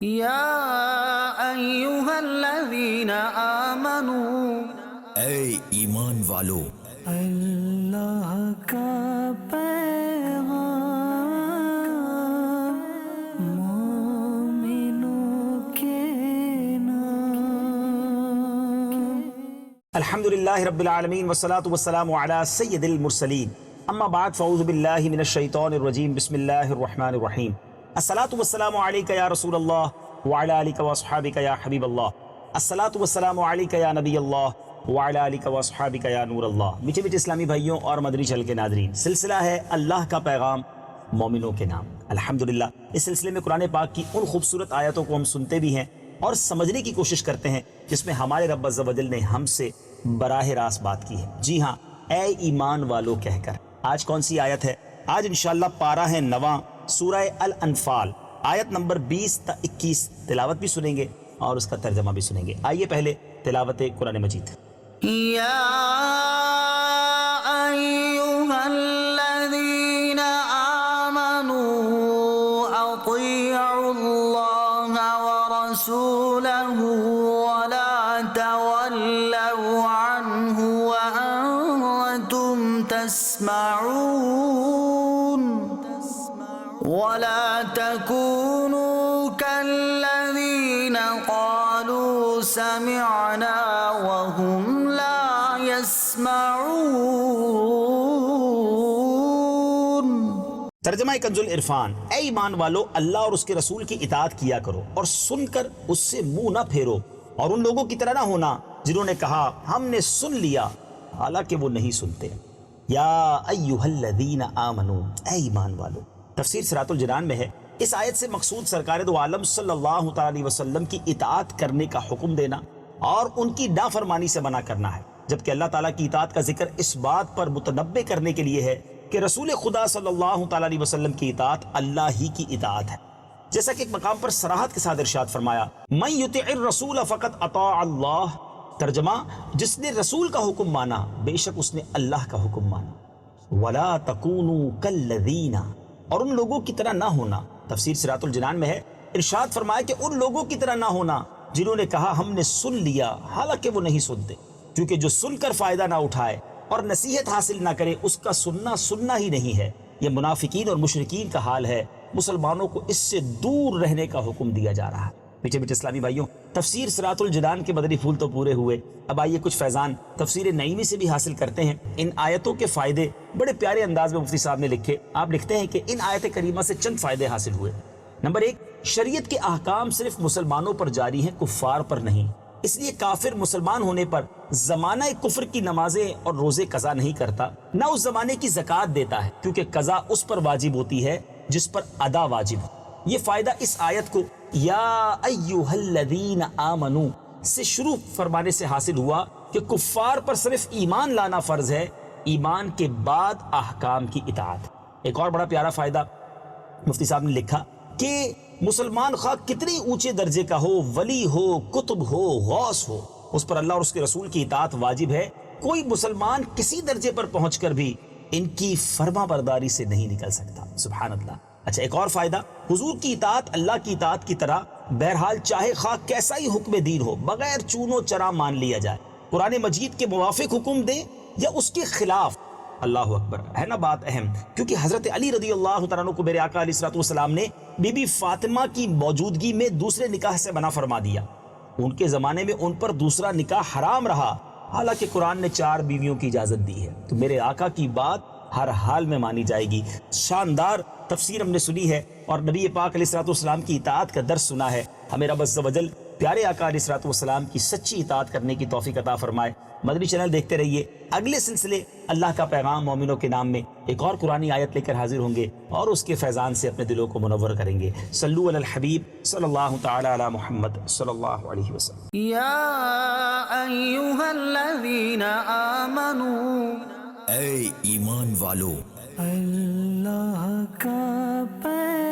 یا ایہا الذین آمنوا، اے ایمان والو، اللہ کا پیغام مومنوں کے نام۔ الحمدللہ رب العالمین والصلاة والسلام علی سید المرسلین، اما بعد فاعوذ باللہ من الشیطان الرجیم، بسم اللہ الرحمن الرحیم۔ الصلاة والسلام علیکہ یا رسول اللہ وعلی آلکہ واصحابکہ یا حبیب اللہ، الصلاة والسلام علیکہ یا نبی اللہ وعلی آلکہ واصحابکہ یا نور اللہ۔ میٹھے میٹھے اسلامی بھائیوں اور مدنی چینل کے ناظرین، سلسلہ ہے اللہ کا پیغام مومنوں کے نام۔ الحمدللہ اس سلسلے میں قرآن پاک کی ان خوبصورت آیتوں کو ہم سنتے بھی ہیں اور سمجھنے کی کوشش کرتے ہیں جس میں ہمارے رب عز و جل نے ہم سے براہ راست بات کی ہے۔ جی ہاں، اے ایمان والو کہہ کر۔ آج کون سی آیت ہے؟ آج انشاءاللہ پارہ ہے 9 سورہ الانفال، آیت نمبر 20 تا 21 تلاوت بھی سنیں گے اور اس کا ترجمہ بھی سنیں گے۔ آئیے پہلے تلاوت قرآن مجید۔ یا ایہا الذین آمنوا اطیعوا اللہ ورسولہ ولا تولوا عنہ وانتم تسمعون ولا تكونوا كالذين قالوا سمعنا وهم لا يسمعون۔ ترجمہ کنز العرفان۔ اے ایمان والو، اللہ اور اس کے رسول کی اطاعت کیا کرو اور سن کر اس سے منہ نہ پھیرو، اور ان لوگوں کی طرح نہ ہونا جنہوں نے کہا ہم نے سن لیا حالانکہ وہ نہیں سنتے۔ یا ایہا الذین آمنو، اے ایمان والو۔ تفسیر صراط الجنان میں ہے، اس آیت سے مقصود سرکار دو عالم صلی اللہ تعالی علیہ وسلم کی اطاعت کرنے کا حکم دینا اور ان کی نافرمانی سے منع کرنا ہے، جبکہ اللہ تعالیٰ کی اطاعت کا ذکر اس بات پر متنبع کرنے کے لیے ہے کہ رسول خدا صلی اللہ تعالی علیہ وسلم کی اطاعت اللہ ہی کی اطاعت ہے، جیسا کہ ایک مقام پر صراحت کے ساتھ ارشاد فرمایا، من یطع الرسول فقط اطاع اللہ۔ ترجمہ، جس نے رسول کا حکم مانا بے شک اس نے اللہ کا حکم مانا۔ ولا تکونوا کالذین، اور ان لوگوں کی طرح نہ ہونا۔ تفسیر صراط الجنان میں ہے، ارشاد فرمایا کہ ان لوگوں کی طرح نہ ہونا جنہوں نے کہا ہم نے سن لیا حالانکہ وہ نہیں سنتے، کیونکہ جو سن کر فائدہ نہ اٹھائے اور نصیحت حاصل نہ کرے اس کا سننا ہی نہیں ہے۔ یہ منافقین اور مشرکین کا حال ہے، مسلمانوں کو اس سے دور رہنے کا حکم دیا جا رہا ہے۔ میٹھے میٹھے اسلامی بھائیوں، تفسیر صراط الجنان کے مدنی پھول تو پورے ہوئے، اب آئیے کچھ فیضان تفسیر نعیمی سے بھی حاصل کرتے ہیں۔ ان آیتوں کے فائدے بڑے پیارے انداز میں مفتی صاحب نے لکھے۔ آپ لکھتے ہیں کہ ان آیت کریمہ سے چند فائدے حاصل ہوئے۔ نمبر 1، شریعت کے احکام صرف مسلمانوں پر جاری ہیں، کفار پر نہیں، اس لیے کافر مسلمان ہونے پر زمانہ کفر کی نمازیں اور روزے قضا نہیں کرتا، نہ اس زمانے کی زکوٰۃ دیتا ہے، کیونکہ قضا اس پر واجب ہوتی ہے جس پر ادا واجب ہو۔ یہ فائدہ اس آیت کو یا ایہا الذین آمنو سے شروع فرمانے سے حاصل ہوا کہ کفار پر صرف ایمان لانا فرض ہے، ایمان کے بعد احکام کی اطاعت۔ ایک اور بڑا پیارا فائدہ مفتی صاحب نے لکھا کہ مسلمان خواہ کتنے اونچے درجے کا ہو، ولی ہو، قطب ہو، غوث ہو، اس پر اللہ اور اس کے رسول کی اطاعت واجب ہے۔ کوئی مسلمان کسی درجے پر پہنچ کر بھی ان کی فرما برداری سے نہیں نکل سکتا۔ سبحان اللہ۔ اچھا، ایک اور فائدہ، حضور کی اطاعت اللہ کی اطاعت کی طرح بہرحال چاہے خواہ کیسا ہی حکم دین ہو بغیر چون و چرا مان لیا جائے، قرآن مجید کے موافق حکم دے یا اس کے خلاف۔ اللہ اکبر، ہے نا بات اہم، کیونکہ حضرت علی رضی اللہ تعالیٰ عنہ کو میرے آقا علیہ الصلوۃ والسلام نے بی بی فاطمہ کی موجودگی میں دوسرے نکاح سے منع فرما دیا۔ ان کے زمانے میں ان پر دوسرا نکاح حرام رہا، حالانکہ قرآن نے 4 بیویوں کی اجازت دی ہے، تو میرے آقا کی بات ہر حال میں مانی جائے گی۔ شاندار تفسیر ہم نے سنی ہے اور نبی پاک علیہ الصلوۃ والسلام کی اطاعت کا درس سنا ہے۔ ہمیں رب عز و جل پیارے آقا علیہ الصلوۃ والسلام کی سچی اطاعت کرنے کی توفیق عطا فرمائے۔ مدنی چینل دیکھتے رہیے، اگلے سلسلے اللہ کا پیغام مومنوں کے نام میں ایک اور قرآنی آیت لے کر حاضر ہوں گے اور اس کے فیضان سے اپنے دلوں کو منور کریں گے۔ صلو علی الحبیب صلی اللہ تعالی علی محمد صلی اللہ علیہ وسلم۔ یا ایہا الذین آمنوا، اے ایمان والو، اللہ کا پیغام